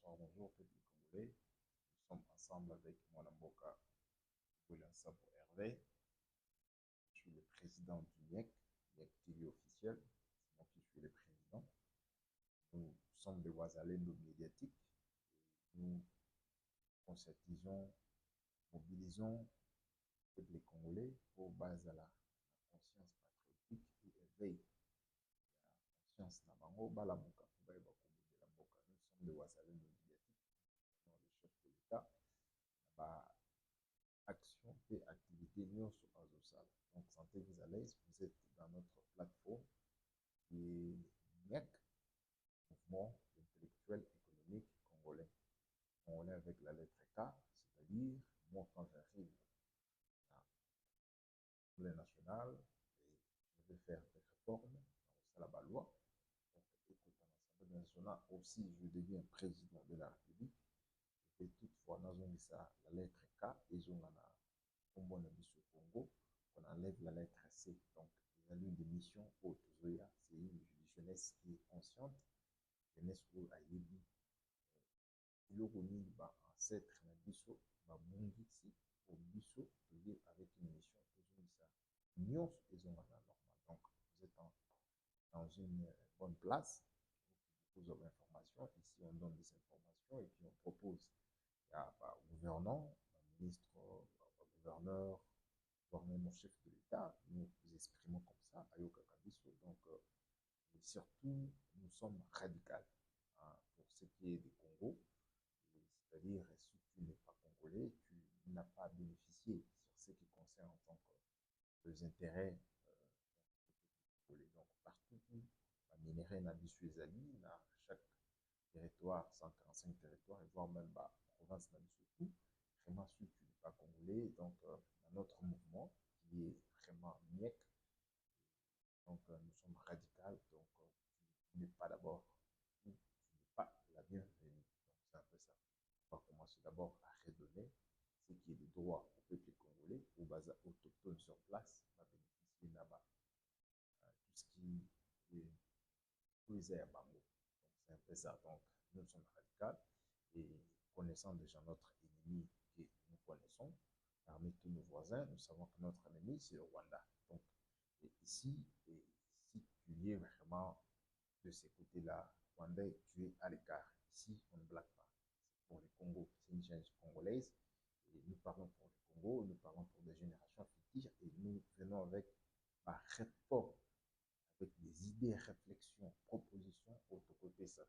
Bonsoir, bonjour, peuple congolais. Nous sommes ensemble avec Mwanamboka William Sabo Hervé. Je suis le président du NIEC, NIEC TV officiel. C'est moi qui suis le président. Nous sommes des Ouazalendo médiatiques. Nous conscientisons, mobilisons le peuple congolais pour base à la conscience patriotique et éveil la conscience Nabango, Balamuka, Nous sommes des Ouazalendo médiatiques. Dans le chef de l'État, action et activité nyonso azosala. Donc sentez-vous à l'aise, vous êtes dans notre plateforme qui est NIEC, Mouvement intellectuel économique congolais. Congolais avec la lettre K, c'est-à-dire moi quand j'arrive à l'Assemblée nationale et je vais faire des réformes dans la loi. Donc écoute, à l'Assemblée nationale aussi je deviens président de la République. Et toutefois, nous avons la lettre K et nous avons Combo Nabiso Congo, on enlève la lettre C. Donc, il y a l'une des missions hautes. C'est une jeunesse qui est consciente, jeunesse où Aïebi, il y a ancêtre Nabiso, Babungisi, au Biso, avec une mission. Nyons et normal. Donc, vous êtes dans une bonne place. Vous avez informations. Ici, on donne des informations et puis on propose au gouvernant, au ministre, au gouverneur, voire même au chef de l'État, nous nous exprimons comme ça, Ayoka Kabiso. Donc, surtout, nous sommes radicaux hein, pour ce qui est du Congo. C'est-à-dire, si tu n'es pas congolais, tu n'as pas bénéficié sur ce qui concerne en tant que les intérêts congolais. Donc, partout où la minérale n'a pas zali, dans chaque territoire, 145 territoires, et voire même la province n'a pas tout, vraiment, si tu n'es pas congolais, donc, dans notre mouvement, qui est vraiment NIEC, donc nous sommes radicaux, donc tu n'es pas d'abord, tu n'es pas la bienvenue. Donc c'est un peu ça. On va commencer d'abord à redonner ce qui est des droits au peuple congolais, aux bases autochtones sur place, on va bénéficier là-bas tout ce qui est tous les airs bango. Donc c'est un peu ça. Donc nous sommes radicaux et connaissant déjà notre ennemi que nous connaissons, parmi tous nos voisins, nous savons que notre ennemi c'est le Rwanda. Donc et ici, et si tu es vraiment de ces côtés-là, Rwandais, tu es à l'écart. Ici, on ne blague pas. C'est pour le Congo, c'est une chaîne congolaise. Et nous parlons pour le Congo, nous parlons pour des générations futures et nous venons avec ma réforme, avec des idées, réflexions, propositions, autre côté ça.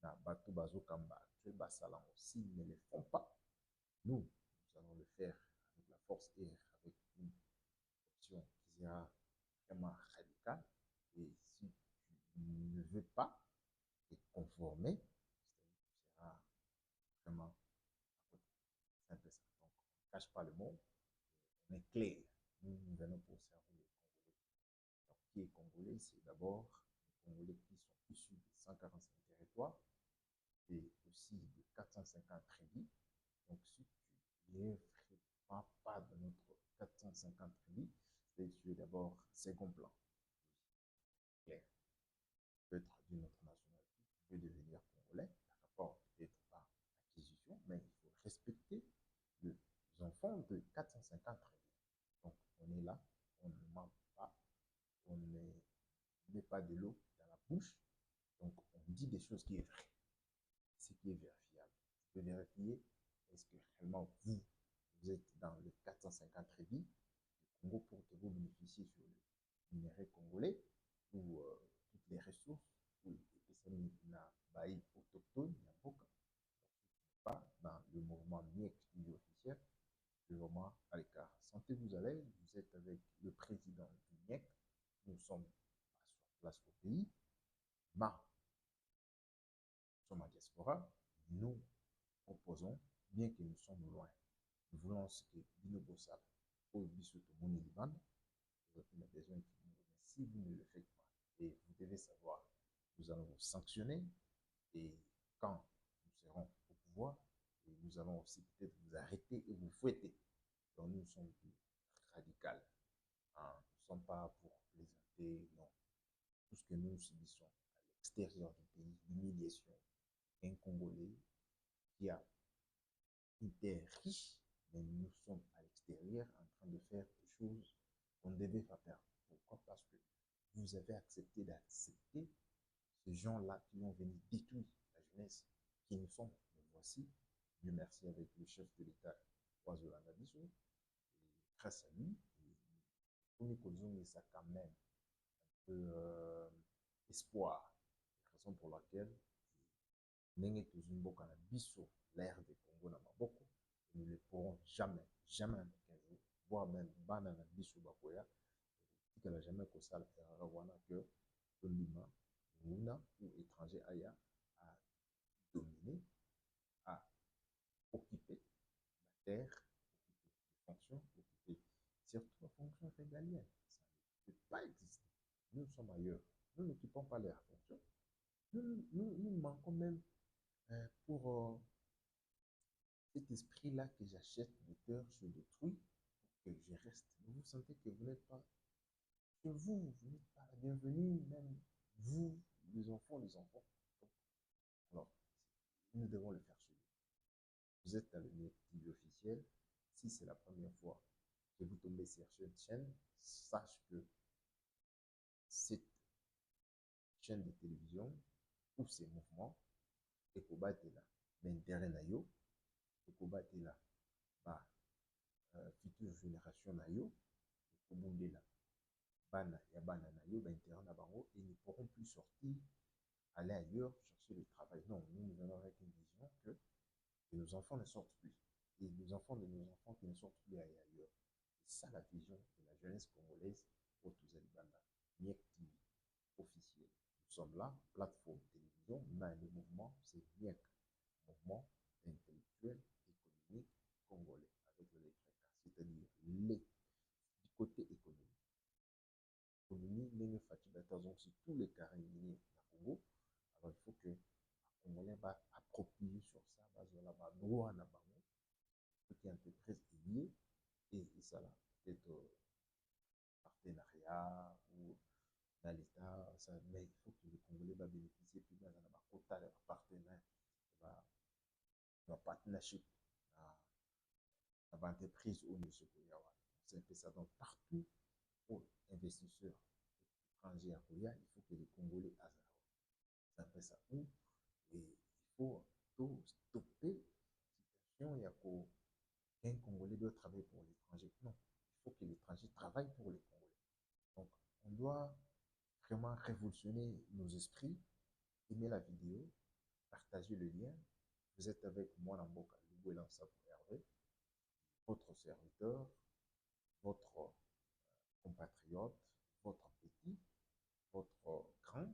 Na Bato Bazo Kamba, tu es Bassalan. S'ils ne le font pas, nous allons le faire avec la force et avec une option qui sera vraiment radicale. Et si tu ne veux pas te conformer, tu seras vraiment à côté. C'est un peu ça. Donc, on ne cache pas le mot, on est clair. Nous venons pour servir les Congolais. Donc, qui est Congolais, c'est d'abord les Congolais qui sont issus de 145 territoires et aussi de 450 tribus. Donc, si tu ne fais pas de notre 450 tribus, tu es d'abord second plan. Clair. Tu peux être d'une autre nationalité, tu peux devenir congolais, d'accord, peut-être par acquisition, mais il faut respecter les enfants de 450 tribus. Donc, on est là, on ne ment pas, on ne met pas de l'eau dans la bouche, donc on dit des choses qui est vraies, ce qui est vérifiable. Tu peux vérifier, est-ce que réellement vous êtes dans les 450 tribus du Congo pour que vous bénéficiez sur le minerai congolais ou toutes les ressources ou na baï autochtone, pas dans le mouvement NIEC officiel, c'est vraiment à l'écart. Sentez-vous à l'aise, vous êtes avec le président du NIEC, nous sommes sur place au pays, mais nous sommes en diaspora, nous proposons, bien que nous sommes loin, nous voulons ce que Bino Bossal, au Bissoto Mouniliban, vous avez besoin de nous, mais si vous ne le faites pas, et vous devez savoir, nous allons vous sanctionner, et quand nous serons au pouvoir, et nous allons aussi peut-être vous arrêter et vous fouetter. Donc nous sommes plus radicaux. Hein. Nous ne sommes pas pour plaisanter, non. Tout ce que nous subissons à l'extérieur du pays, l'humiliation, un Congolais qui a été riche, mais nous sommes à l'extérieur en train de faire des choses qu'on ne devait pas faire. Pourquoi? Parce que vous avez accepté d'accepter ces gens-là qui vont venir détruire la jeunesse, qui nous sont, nous voici, Dieu merci, avec le chef de l'État, Oiseau Anabiso, grâce à lui, Tony Kozong, ça quand même un peu espoir, raison pour laquelle ndenge tozumboka na biso l'air de Congo na maboko, nous ne le pourrons jamais, jamais un jour, voire même bana na biso bakoya, tikala jamais kosala erreur wana que tolima muna ou étranger aya à dominer, à occuper la terre, occuper les fonctions, occuper surtout la fonction régalienne. Ça ne peut pas exister. Nous sommes ailleurs. Nous n'occupons pas les fonctions. Nous manquons même pour cet esprit-là que j'achète de peur sur d'autrui pour que je reste. Vous sentez que vous n'êtes pas que vous n'êtes pas la bienvenue, même vous, les enfants, les enfants. Alors, nous devons le faire chez nous. Vous êtes dans le milieu TV officiel. Si c'est la première fois que vous tombez sur cette chaîne, sache que cette chaîne de télévision ou ces mouvements, ekobatela l'intérêt na yo, ekobatela ba future génération na yo, ekobundela bana ya bana na yo, ba intérêt na bango, et ne pourront plus sortir, aller ailleurs, chercher le travail. Non, nous allons avec une vision que nos enfants ne sortent plus. Et les enfants de nos enfants qui ne sortent plus ailleurs. C'est ça la vision de la jeunesse congolaise au Touzalibanda. Miek TV, officiel. Nous sommes là, plateforme télévision, mais le mouvement, c'est Miek. Mouvement intellectuel, économique, congolais, avec le lettre K, c'est-à-dire les du côté économique. L'économie, n'est pas donc sur tous les carrés miniers du Congo. Alors il faut que les Congolais va approprier sur ça, bas droit na bango, ce qui est entreprise est lié, et ça là, peut-être partenariat ou dans l'État, mais il faut que les Congolais va bénéficier plus dans la quota de partenaires, de partnership, d'entreprise au niveau supérieur. C'est un peu ça. Donc partout où investisseurs étrangers à Koya, il faut que les Congolais aient ça. C'est un peu ça. Et il faut tout stopper la situation. Il y a qu'un Congolais doit travailler pour l'étranger. Non, il faut que l'étranger travaille pour les Congolais. Donc, on doit vraiment révolutionner nos esprits, aimer la vidéo, partager le lien. Vous êtes avec moi, Namboka Lubuelansa pour Hervé, votre serviteur, votre compatriote, votre petit, votre grand,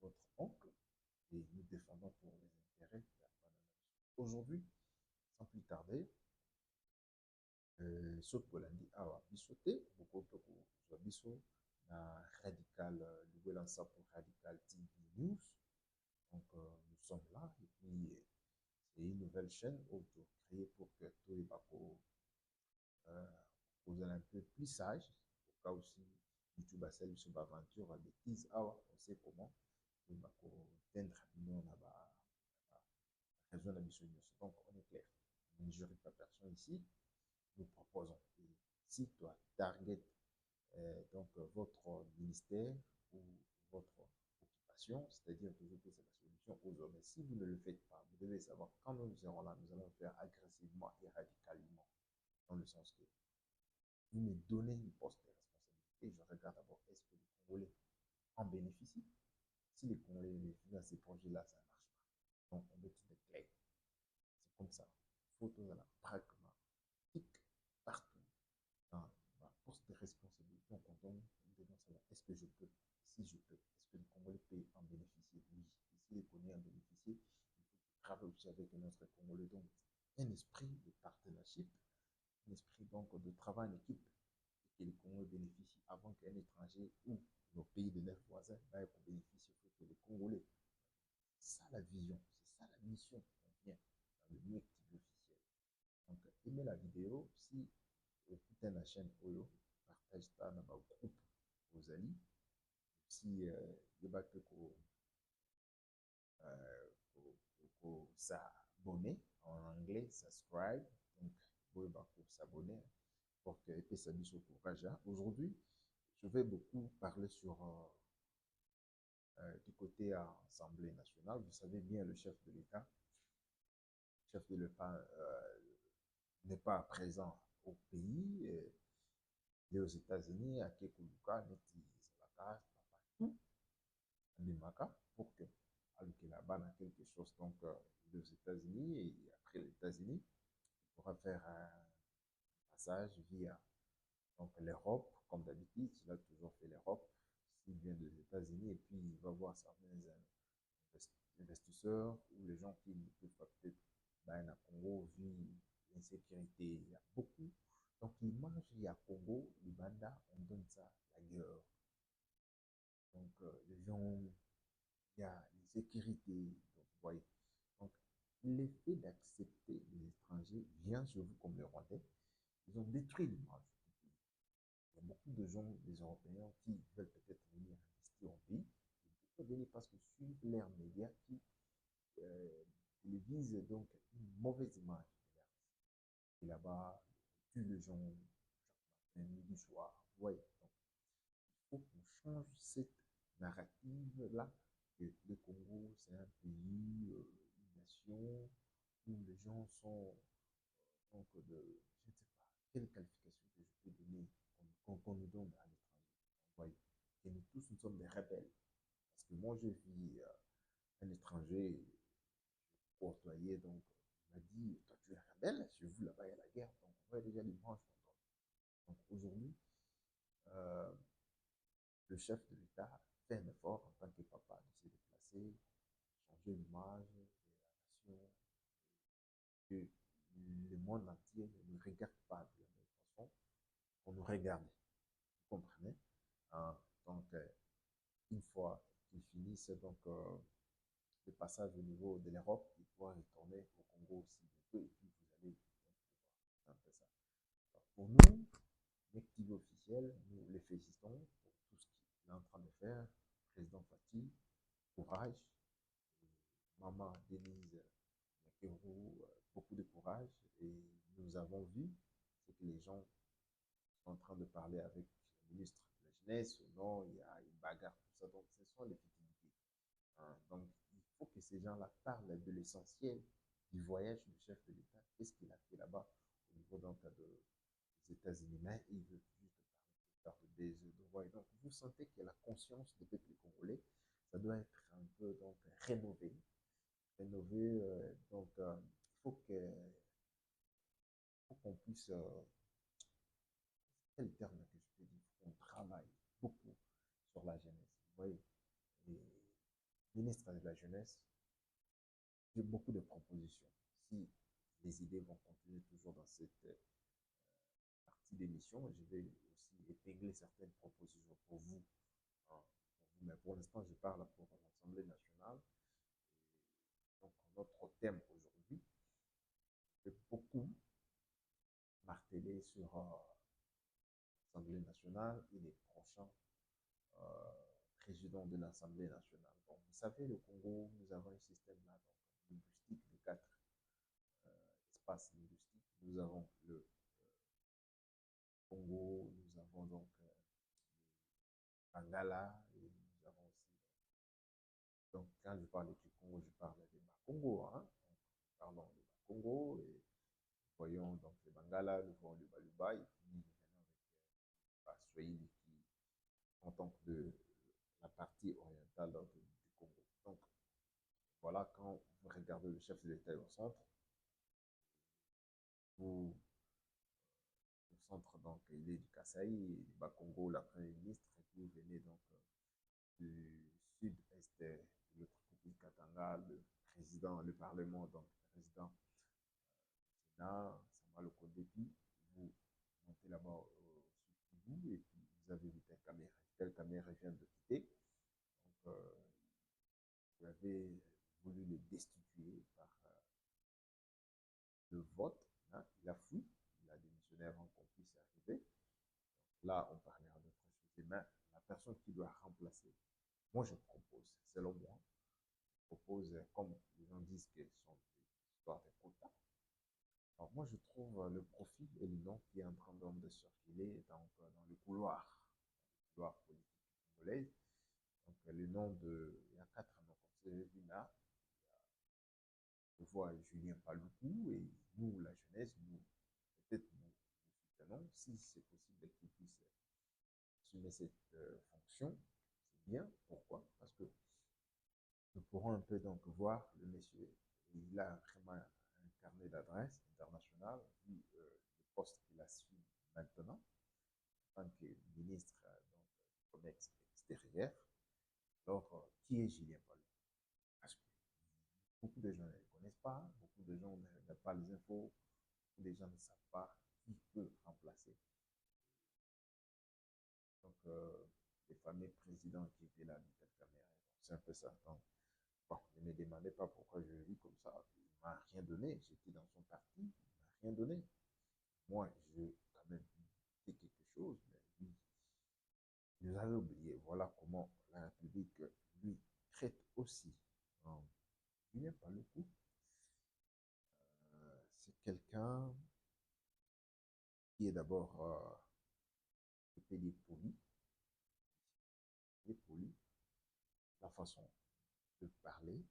votre oncle, et nous défendons pour les intérêts de la banane. Aujourd'hui, sans plus tarder, sauf que lundi, biso te, beaucoup de biso na Radical, Lubuelansa pour Radical TV News. Donc, nous sommes là, et puis c'est une nouvelle chaîne créée pour que tout les bako vous allez un peu plus sage, au cas aussi YouTube a celle sur l'aventure, bêtise, on sait comment, tout les bako atteindre nous on a raison de mission. Donc, on est clair, on ne jury pas personne ici, nous proposons. Et si toi, target donc votre ministère ou votre occupation, c'est-à-dire toujours que c'est la solution aux hommes. Mais si vous ne le faites pas, vous devez savoir quand nous serons là, nous allons le faire agressivement et radicalement. Dans le sens que vous me donnez une poste de responsabilité, je regarde d'abord est-ce que les Congolais en bénéficient. Si les Congolais bénéficient dans ces projets-là, ça ne marche pas. Donc on veut tout être clair. C'est comme ça. Photos à la pragmatique partout. Dans ma poste de responsabilité, on compte, nous devons savoir est-ce que je peux, si je peux, est-ce que les Congolais peuvent en bénéficier? Oui. Et si les Congolais en bénéficient, il faut travailler aussi avec notre Congolais. Donc, un esprit de partenariat, un esprit donc de travail en équipe, et que les Congolais bénéficient avant qu'un étranger ou nos pays de leurs voisins bénéficient. Il faut que les Congolais, c'est ça la vision, c'est ça la mission qu'on vient dans le mieux officiel. Donc, aimez la vidéo, si vous écoutez la chaîne Oyo, partage ça dans votre groupe, vos amis. Si vous avez s'abonner, en anglais, subscribe. Donc, vous pouvez s'abonner pour que et ça nous encourage. Aujourd'hui, je vais beaucoup parler sur du côté à Assemblée nationale. Vous savez bien, chef de l'État n'est pas présent au pays. Il est aux États-Unis, à Kekuluka, Neti, Salaka, Limaka, pour que là-bas, dans quelque chose. Donc, il est aux États-Unis et après les États-Unis, il pourra faire un passage via donc l'Europe, comme d'habitude, il a toujours fait l'Europe. S'il vient des États-Unis et puis il va voir certains investisseurs ou les gens qui ne peuvent pas peut-être dans le Congo vu l'insécurité, il y a beaucoup. Donc l'image, il y a Congo, l'Uganda, on donne ça la guerre. Donc les gens, il y a l'insécurité. Donc, vous voyez. Donc l'effet d'accepter les étrangers vient sur vous comme les Rwandais. Ils ont détruit l'image. Il y a beaucoup de gens, des Européens, qui veulent peut-être venir investir au pays. Ils peuvent venir parce que suivent leurs médias qui télévisent donc une mauvaise image. Et là-bas, tuent les gens chaque matin, midi, soir. Vous voyez. Donc, il faut qu'on change cette narrative-là que le Congo, c'est un pays, une nation où les gens sont donc de, je ne sais pas, quelle qualification que je peux donner qu'on nous donne à l'étranger. Vous voyez. Et nous tous, nous sommes des rebelles. Parce que moi, je vis à l'étranger, je côtoyais, donc il m'a dit, toi tu es rebelle, chez vous là-bas il y a la guerre, donc on voit déjà les branches. Donc aujourd'hui, euh, le chef de l'État fait un effort en tant que papa de se déplacer, changer l'image de la nation, que le monde entier ne nous regarde pas de la même façon qu'on nous regarde. Vous comprenez? Donc, une fois qu'ils finissent donc, le passage au niveau de l'Europe, ils pourront retourner au Congo aussi bientôt et puis vous allez pouvoir faire ça. Alors, pour nous, l'activité officielle, nous les félicitons pour tout ce qu'il est en train de faire. Président Fatih, courage. Maman Denise Nakeru, beaucoup de courage. Et nous avons vu ce que les gens sont en train de parler avec le ministre de la Jeunesse. Non, il y a une bagarre, tout ça. Donc, ce sont les futilités. Donc, il faut que ces gens-là parlent de l'essentiel du voyage du chef de l'État. Qu'est-ce qu'il a fait là-bas au niveau donc, des États-Unis? Mais il veut juste parler des voyages. Donc, vous sentez que la conscience du peuple congolais, ça doit être un peu donc rénové. Rénové, donc, il faut qu'on puisse, quel terme que je peux dire, qu'on travaille beaucoup sur la jeunesse. Vous voyez, le ministre de la Jeunesse, j'ai beaucoup de propositions. Si les idées vont continuer toujours dans cette partie d'émission, je vais aussi épingler certaines propositions pour vous. Hein, mais pour l'instant, je parle pour l'Assemblée nationale. Donc, notre thème aujourd'hui, c'est beaucoup martelé sur l'Assemblée nationale et les prochains euh, présidents de l'Assemblée nationale. Bon, vous savez, le Congo, nous avons un système là, donc, linguistique de quatre espaces linguistiques. Nous avons le Congo, nous avons donc Bangala, et nous avons aussi. Donc, quand je parle du Congo, je parle de Bakongo. Hein? Pardon, de Bakongo. Et voyons donc le Bangala, nous voyons le Baluba, et puis nous venons avec Swahili qui, en tant que de la partie orientale donc, du Congo. Donc, voilà, quand vous regardez le chef de l'État au centre, vous, au centre, donc, il est du Kasaï, du Bakongo, la première ministre, et puis vous venez donc du sud-est de notre République Katanga, le président, le Parlement, donc le président du Sénat, Samuel Okondepi, vous montez là-bas au sud Kivu, et puis vous avez vu tel caméra vient de quitter. Donc, vous avez voulu le destituer par le vote. Hein, il a fui, il a démissionné avant qu'on puisse arriver. Là, on parlera d'autres choses. Mais la personne qui doit remplacer, moi je propose, selon moi, propose, comme les gens disent qu'ils sont l'histoire des quotas. Alors moi, je trouve le profil et le nom qui est en train de circuler dans le couloir politique congolais. Donc le nom il y a 4 noms, comme vous avez vu là. Je vois Julien Paluku et nous, la jeunesse, peut-être nous soutenons, si c'est possible qu'il puisse assumer cette fonction, c'est bien. Pourquoi? Parce que nous pourrons un peu donc voir le monsieur. Il a vraiment un carnet d'adresses international, vu le poste qu'il assume maintenant, en tant que ministre du commerce extérieur. Alors, qui est Julien Palu? Parce que beaucoup de gens ne le connaissent pas, beaucoup de gens n'ont pas les infos, beaucoup de gens ne savent pas qui peut remplacer. Donc, les fameux présidents qui étaient là, Vital Kamerhe, c'est un peu ça. Donc, bon, ne me demandez pas pourquoi je vis comme ça. Il ne m'a rien donné. J'étais dans son parti, il ne m'a rien donné. Moi, j'ai quand même fait quelque chose, mais lui, vous avez oublié. Voilà comment la République, lui, traite aussi. Il n'est pas le coup. C'est quelqu'un qui est d'abord poli, la façon de parler.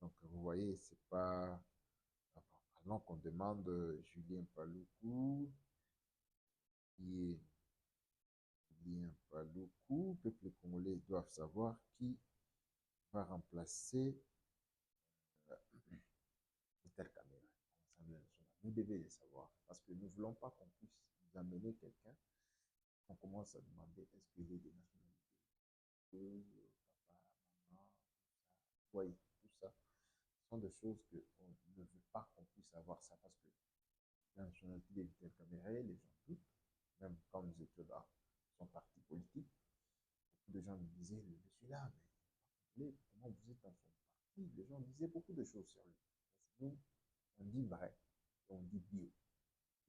Donc, vous voyez, c'est pas. Avant qu'on demande Julien Paluku, qui est Julien Paluku, le peuple congolais doivent savoir qui va remplacer Vital Kamerhe à l'Assemblée nationale. Vous devez le savoir, parce que nous ne voulons pas qu'on puisse nous amener quelqu'un, qu'on commence à demander est-ce qu'il est de nationalité, papa, maman, tout ça. Oui, tout ça. Ce sont des choses qu'on ne veut pas qu'on puisse avoir ça, parce que la nationalité de Vital Kamerhe, les gens doutent, même quand nous étions dans son parti politique, beaucoup de gens me disaient, le monsieur là, mais comment vous êtes dans son parti? Les gens disaient beaucoup de choses sur lui. Parce que nous, on dit vrai, on dit bio,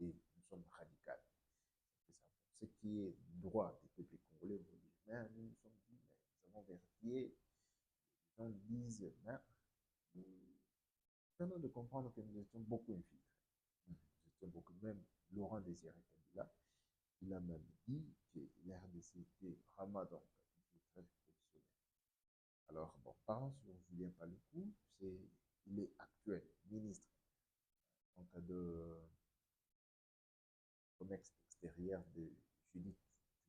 et nous sommes radicaux. C'est ça. Ce qui est droit des peuples congolais, vous dites, mais nous nous sommes dit, mais nous avons vérifié. Les gens disent, mais nous tenons de comprendre que nous étions beaucoup infiltrés. Nous étions beaucoup, même Laurent Désiré Kabila, il a même dit que la RDC était vraiment donc infiltré professionnel. Alors, bon, parlons sur Julien Paluku, il est actuel ministre en cas de commerce extérieur de Judith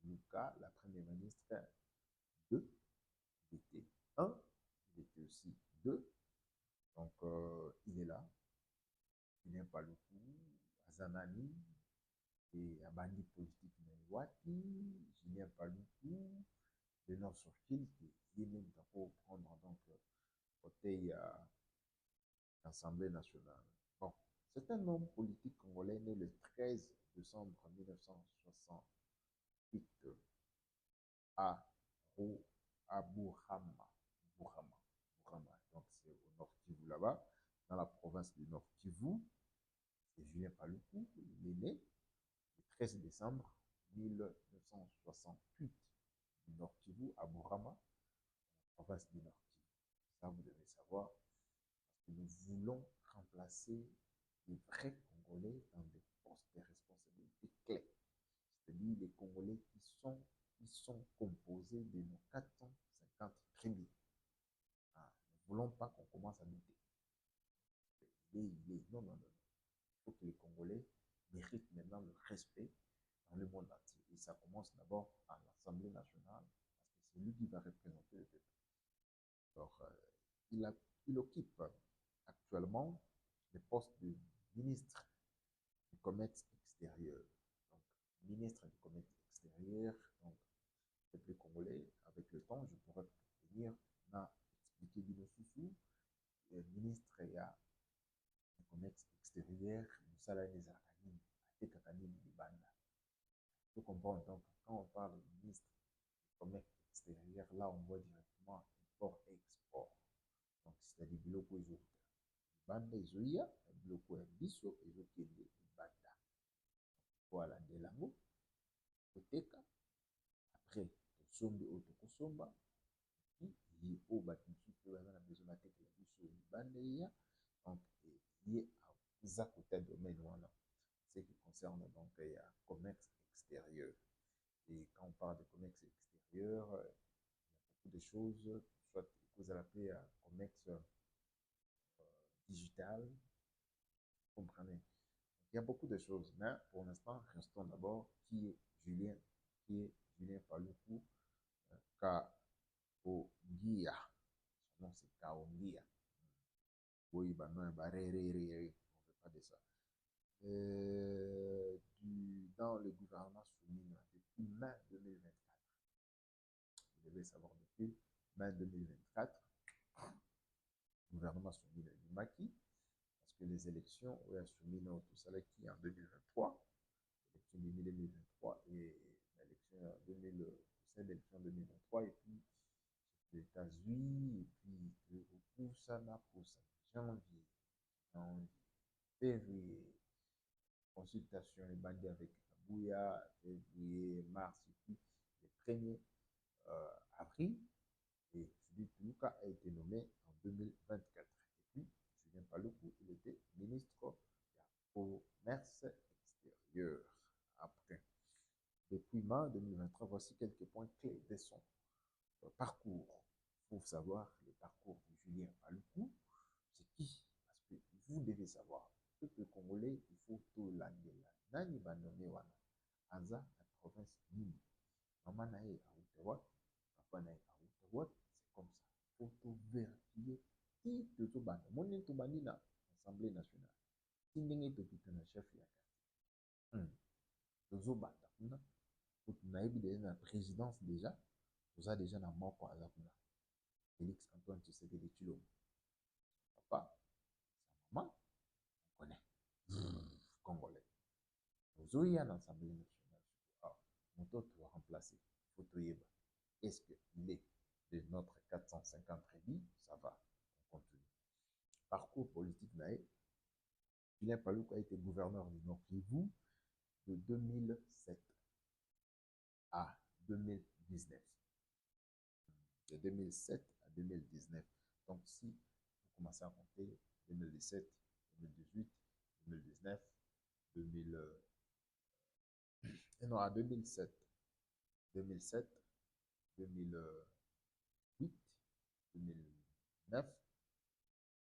Tuluka, la première ministre 2. Il était 1, il était aussi 2. Donc, il est là. Julien Paluku, Azanani, et Abandi politique Mewati, Julien Paluku, le Nord sur qui est même pour prendre donc côté l'Assemblée nationale. Bon, c'est un homme politique congolais né le 13 décembre 1968 à Bourama. Donc c'est au Nord Kivu là-bas, dans la province du Nord Kivu. C'est Julien Paluku, il est né le 13 décembre 1968 du Nord Kivu à Bourama, province du Nord Kivu. Ça, vous devez savoir, parce que nous voulons remplacer les vrais Congolais dans des postes de responsabilité clés. C'est-à-dire les Congolais qui sont composés de nos 450 tribus. Ah, nous ne voulons pas qu'on commence à douter. Non, non, non. Il faut que les Congolais méritent maintenant le respect dans le monde entier. Et ça commence d'abord à l'Assemblée nationale, parce que c'est lui qui va représenter le peuple. Alors, il occupe actuellement le poste de ministre du commerce extérieur. Donc, ministre du commerce extérieur, donc, le peuple congolais, avec le temps, je pourrais venir expliquer du sous le ministre du commerce extérieur, Moussala Nezakanim, Atekakanini Libanda. Il faut comprendre, donc, quand on parle de ministre du commerce extérieur, là, on voit directement import-export. Donc, c'est-à-dire biloko ezouta. Libanda ezoya, biloko ya biso ezokende libanda. Voilà, de lango, koteka, après, tosombi oyo tokosomba, ye oyo bato mosusu oyo baza na besoin batekela biso libanda eya, donc lié à Zakouta domaine, ce qui concerne donc le commerce extérieur. Et quand on parle de commerce extérieur, il y a beaucoup de choses, soit que vous appelez commerce digital, vous comprenez. Il y a beaucoup de choses, mais pour l'instant, restons d'abord Julien, qui est Julien Paluku Kaongia. Son nom c'est Kaongia. Oui, bah non, bah, on ne fait pas de ça. Dans le gouvernement Soumina depuis mai 2024. Vous devez savoir depuis mai 2024, le gouvernement Soumina du Maki, parce que les élections, oui, à Soumina, tout ça, qui en 2023, l'élection 2023 et l'élection 2023, et puis les États-Unis, et puis le repousse, janvier, février, consultation et bandit avec Kabouya, février, mars, et puis le 1er avril. Et Julie Toulouka a été nommé en 2024. Et puis, Julien Paluku, il était ministre du Commerce extérieur. Après, depuis mai 2023, voici quelques points clés de son parcours. Il faut savoir le parcours de Julien Paluku. C'est qui? Parce que vous devez savoir, peuple congolais, il faut tout l'anglais. Nani va nommer wana. Aza, la province Nini. Maman nae à Outaouais, papa nae à Outaouais, c'est comme ça. Il faut tout vérifier. Qui te tout bande? Mon tout bandi na Assemblée nationale. Qui n'est pas tout un chef ya carte. Tout bande. Vous n'avez déjà la présidence déjà. Vous avez déjà la mort pour Azakuna. Félix Antoine Tshisekedi Tshilombo. Papa, sa maman, on connaît. Congolais. Vous avez l'Assemblée nationale. Ah, mon tour va remplacer. Fotoyeba. Est-ce qu'il est de notre 450 rébis? Ça va. On continue. Parcours politique naïf. Julien Paluku a été gouverneur du Nord Kivu de 2007 à 2019. De 2007 à 2019. Donc, si vous commencez à compter 2017, 2018, 2019, 2000, et non, à 2007, 2007, 2008, 2009,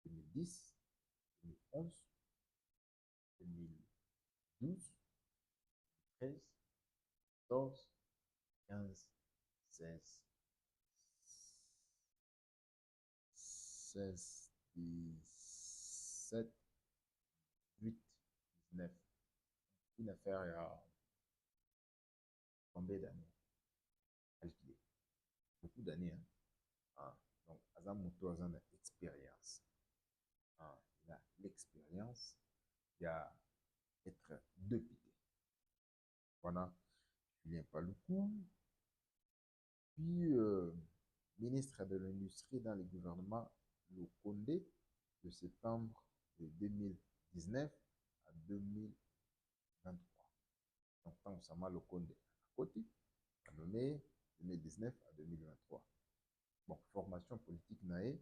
2010, 2011, 2012, 13, 14, 15, 16, 16, 17, 8, 19. Une affaire à combien d'années? Calculé. Beaucoup d'années. Hein? Ah, donc, Azam Moutou a l'expérience. Ah, il a l'expérience. Il y a être député. Voilà. Julien Paluku. Puis, ministre de l'Industrie dans le gouvernement Lokonde de septembre de 2019 à 2023. Donc, tant que ça m'a Lokonde à côté, a nommé 2019 à 2023. Bon, formation politique naïe,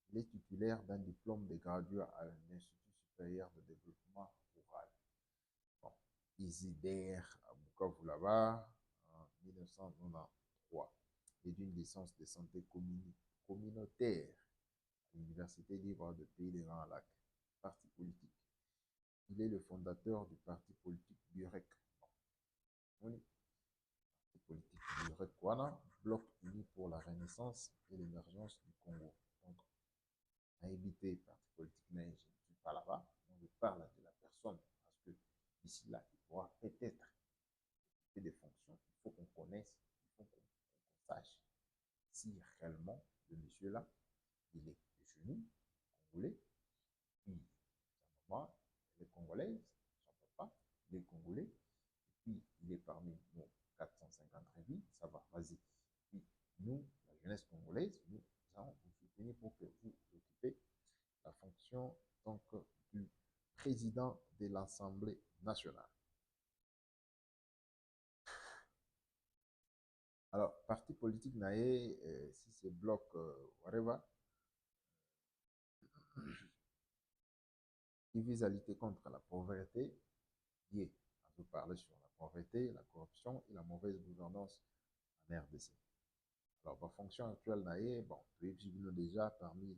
il est titulaire d'un diplôme de graduat à l'Institut supérieur de développement rural. Bon, Isider à Bukavu là-bas en 1993 et d'une licence de santé communautaire à l'Université libre de Pays des Grands Lacs. Parti politique. Il est le fondateur du parti politique Burek. Oui. Parti politique Burek Kwana, Bloc uni pour la renaissance et l'émergence du Congo. Donc, à éviter parti politique, mais je ne suis pas là-bas. Je parle de la personne parce que d'ici là, il pourra peut-être occuper des fonctions. Il faut qu'on connaisse, il faut qu'on sache si réellement le monsieur-là, il est de chez nous, congolais, puis sa maman, elle est congolaise, son papa, il est congolais, et puis il est parmi nos 450 rébis, ça va, vas-y. Puis nous, la jeunesse congolaise, nous allons vous soutenir pour que vous occupez la fonction donc du président de l'Assemblée nationale. Alors, parti politique naé, si c'est bloc, whatever, qui vise à lutter contre la pauvreté liée. On peut parler sur la pauvreté, la corruption et la mauvaise gouvernance en RDC. Alors, la fonction actuelle naïe, bon, nous déjà parmi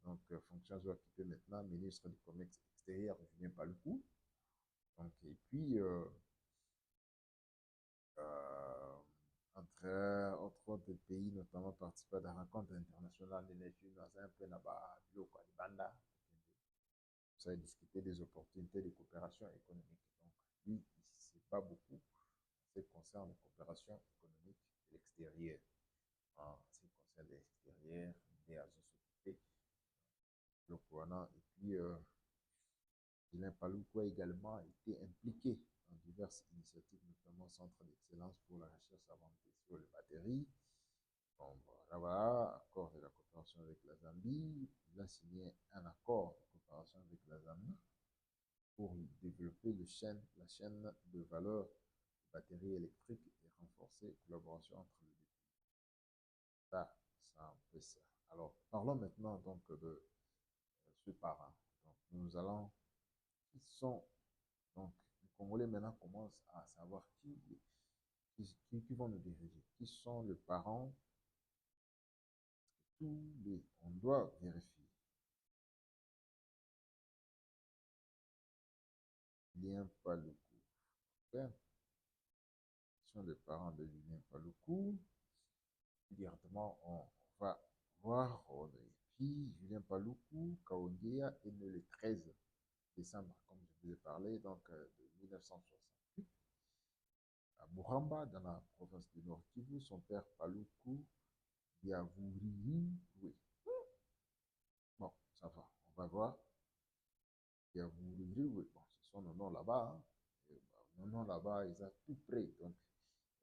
fonction occupée maintenant, ministre du Commerce extérieur, Julien Paluku. Donc, et puis, entre autres pays, notamment participé à la rencontre internationale de l'énergie dans un peu là-bas, Banda. Ça a discuté des opportunités de coopération économique. Donc, lui, il ne sait pas beaucoup en ce qui concerne la coopération économique de l'extérieur. En ce qui concerne l'extérieur, il est à s'occuper le courant. Et puis, Ghislain Paluku a également été impliqué dans diverses initiatives, notamment Centre d'excellence pour la recherche avancée sur les batteries. Bon, voilà, accord de la coopération avec la Zambie. Il a signé un accord de coopération avec la Zambie pour développer la chaîne de valeur des batteries électriques et renforcer la collaboration entre les deux pays. Ça, c'est un peu ça. Alors, parlons maintenant donc de ce parent. Donc, nous allons, qui sont, donc, les Congolais maintenant commencent à savoir qui vont nous diriger, qui sont les parents. On doit vérifier. Julien Paluku. Okay. Ce sont les parents de Julien Paluku. Directement, on va voir. Et puis, Julien Paluku, Kaongea est né le 13 décembre, comme je vous ai parlé, donc de 1968. À Buramba, dans la province du Nord Kivu, son père Paluku Yavuriri, oui. Bon, ça va, on va voir. Yavuriri, oui, bon, c'est son nom là-bas. Hein. Mon nom là-bas, ils sont tout près, donc,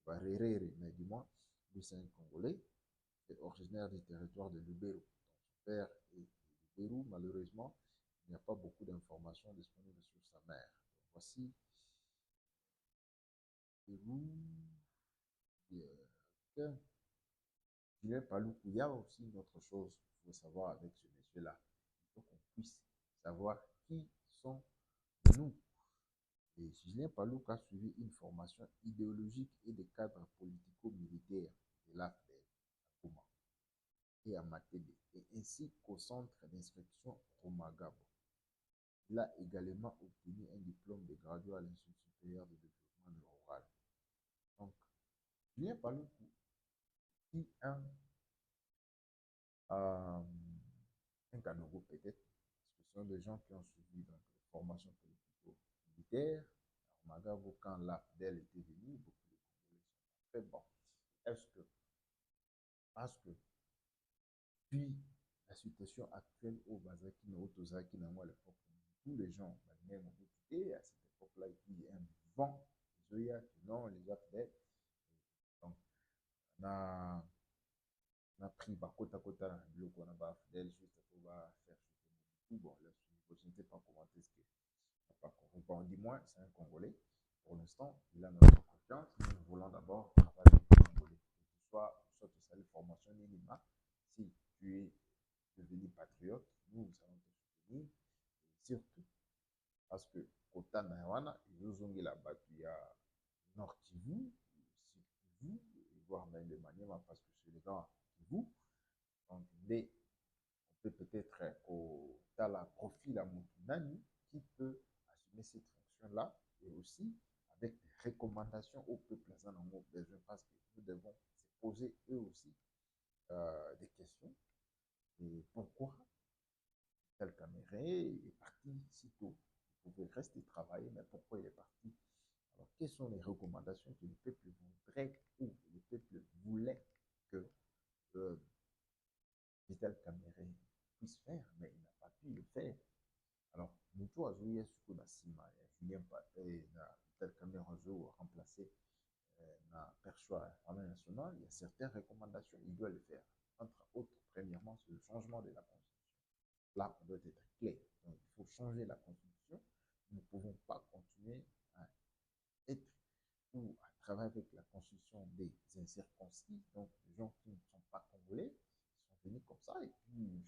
Baréré, mais du moins, lui, c'est un Congolais, est originaire du territoire de Lubero. Donc, son père est de Lubero, malheureusement, il n'y a pas beaucoup d'informations disponibles sur sa mère. Donc, voici Lubero. Julien Paluku, il y a aussi une autre chose qu'il faut savoir avec ce monsieur-là. Il faut qu'on puisse savoir qui sont nous. Et Julien Paluku a suivi une formation idéologique et de cadre politico-militaire de l'AFDEL à Goma et à Matébé, et ainsi qu'au centre d'instruction Romagabo. Il a également obtenu un diplôme de graduat à l'Institut supérieur de développement rural. Donc, Julien Paluku, qui un Kanogo peut-être, parce que ce sont des gens qui ont suivi donc, les formations politico-militaires. Magabo, quand l'AFDEL était venu, beaucoup de Congolais sont très bons. Est-ce que, parce que, puis la situation actuelle au Bazaki, au Tozaki, à l'époque, tous les gens, ont quitté à cette époque-là, et puis un vent, non, les AFDEL. Donc, on a pris côte à côte à bloc, on a pas AFDEL, juste pour faire tout. Bon, là, je ne sais pas comment est-ce que Bon, dis-moi, c'est un Congolais. Pour l'instant, il a notre confiance. Nous voulons d'abord travailler avec les Congolais. Que tu sois tu salues formation minima. Si tu es devenu patriote, nous allons te soutenir. Et surtout, parce que Kota Nawana, ils ont la battu à Nord Kivu, Sud Kivu, voire même le Maniema, parce que c'est le grand Kivu. Donc, on peut peut-être au Tala profil à Moutounani qui peut assumer cette fonction-là et aussi avec des recommandations au peuple en besoin parce que nous devons se poser eux aussi des questions. Et pourquoi tel Caméré est parti si tôt? Il pouvait rester travailler, mais pourquoi il est parti? Alors, quelles sont les recommandations que le peuple voudrait ou le peuple voulait que Vital Caméré puisse faire, mais il n'a pas pu le faire. Alors, Moutou a joué sur la cima, Julien Paté, Vital Caméré a joué remplacé na perchoir à la nationale, il y a certaines recommandations, il doit le faire. Entre autres, premièrement, c'est le changement de la Constitution. Là, on doit être clair. Donc, il faut changer la Constitution. Nous ne pouvons pas continuer à être ou à travailler avec la Constitution des incirconcis, donc des gens qui ne sont pas congolais, qui sont venus comme ça, et puis,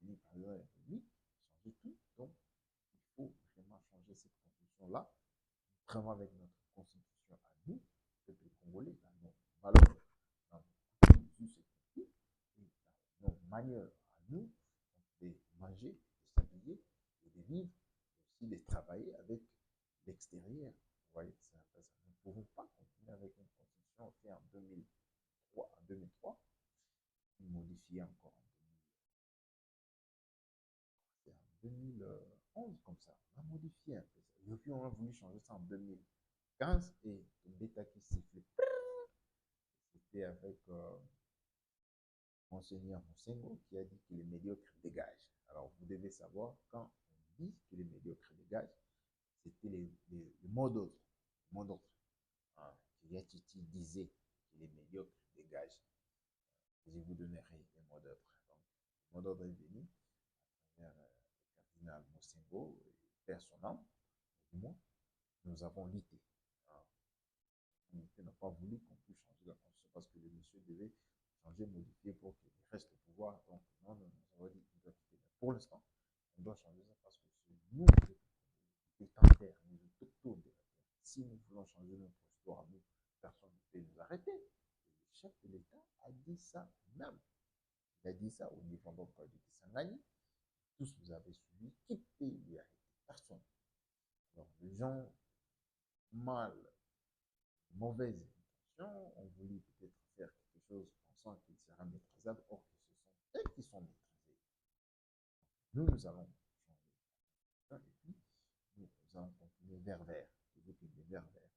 venus par la République, changer tout. Donc, avec notre constitution à nous, peuple congolais, dans nos valeurs, dans nos us et coutumes, et dans nos manières à nous de manger, de s'habiller et de vivre, et aussi de travailler avec l'extérieur. Vous voyez, c'est un peu ça. Nous ne pouvons pas continuer avec une constitution faite en 2003, modifiée encore en 2011 comme ça. On a modifié un peu ça. Et puis on a voulu changer ça en 2015 et le bêta qui sifflait. C'était avec Monseigneur Moussengo qui a dit que les médiocres dégagent. Alors vous devez savoir, quand on dit que les médiocres dégagent, c'était le mot d'ordre. Le mot d'ordre. Hein, Titi disait que les médiocres dégagent. Je vous donnerai les mots d'ordre. Donc, le mot d'ordre est venu à travers le cardinal Moussengo, père son âme, du moins, nous avons lutté. L'unité n'a pas voulu qu'on puisse changer la constitution parce que le monsieur devait changer, modifier pour qu'il reste au pouvoir. Donc, non, on va dire qu'il doit quitter. Mais pour l'instant, on doit changer ça parce que c'est nous, les terre, nous autochtones de la terre. Si nous voulons changer notre histoire, nous, personne ne peut nous arrêter. Et le chef de l'État a dit ça même. Il a dit ça au niveau donc du Kisangani. Tous vous avez suivi. Qui peut lui arrêter? Personne. Alors, les gens mal, mauvaises intentions, ont voulu peut-être faire quelque chose pensant qu'il sera maîtrisable, or que ce sont eux qui sont maîtrisés. Nous, nous allons changer. Et puis, nous allons continuer vers vert. Vers vert.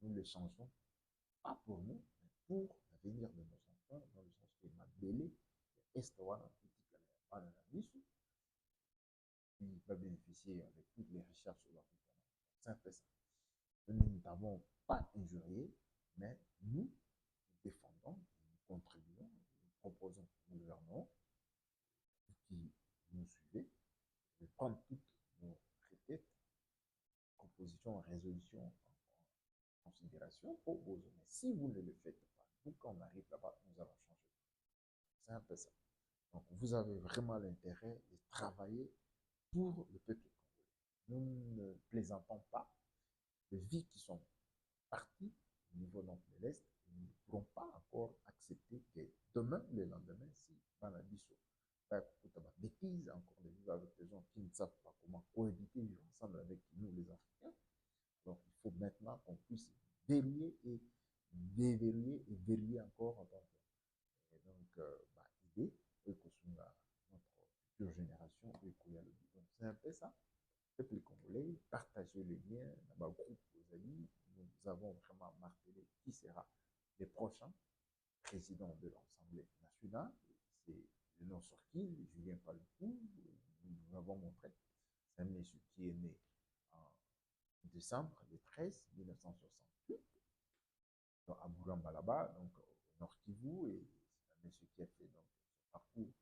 Nous le changeons, pas pour nous, mais pour l'avenir de nos enfants, dans le sens que ma belle est qui va bénéficier avec toutes les recherches sur la C'est un peu ça. Nous ne t'avons pas injurié, mais nous défendons, nous contribuons, nous proposons au gouvernement qui nous suivez de prendre toutes nos requêtes, propositions, résolutions en considération pour vos hommes. Mais si vous ne le faites pas, nous, quand on arrive là-bas, nous allons changer. C'est un peu ça. Donc, vous avez vraiment l'intérêt de travailler pour le peuple congolais. Nous ne plaisantons pas de vies qui sont parties au niveau donc de l'Est. Nous ne pourrons pas encore accepter que demain, le lendemain, si Banabiso bêtise encore de vivre avec des gens qui ne savent pas comment cohabiter, vivre ensemble avec nous, les Africains. Donc, il faut maintenant qu'on puisse verrouiller et déverrouiller et verrouiller encore en tant que. Et donc, idée, et que notre future génération, et qu'il y a le but. Donc, c'est un peu ça. Peuple congolais, partagez le lien dans ma groupe, vos amis. Nous avons vraiment martelé qui sera le prochain président de l'Assemblée nationale. C'est le nom sorti, Julien Paluku. Nous avons montré. C'est un monsieur qui est né en décembre le 13 1968 à Bouramba là-bas, donc au Nord Kivu, et c'est un monsieur qui a fait donc son parcours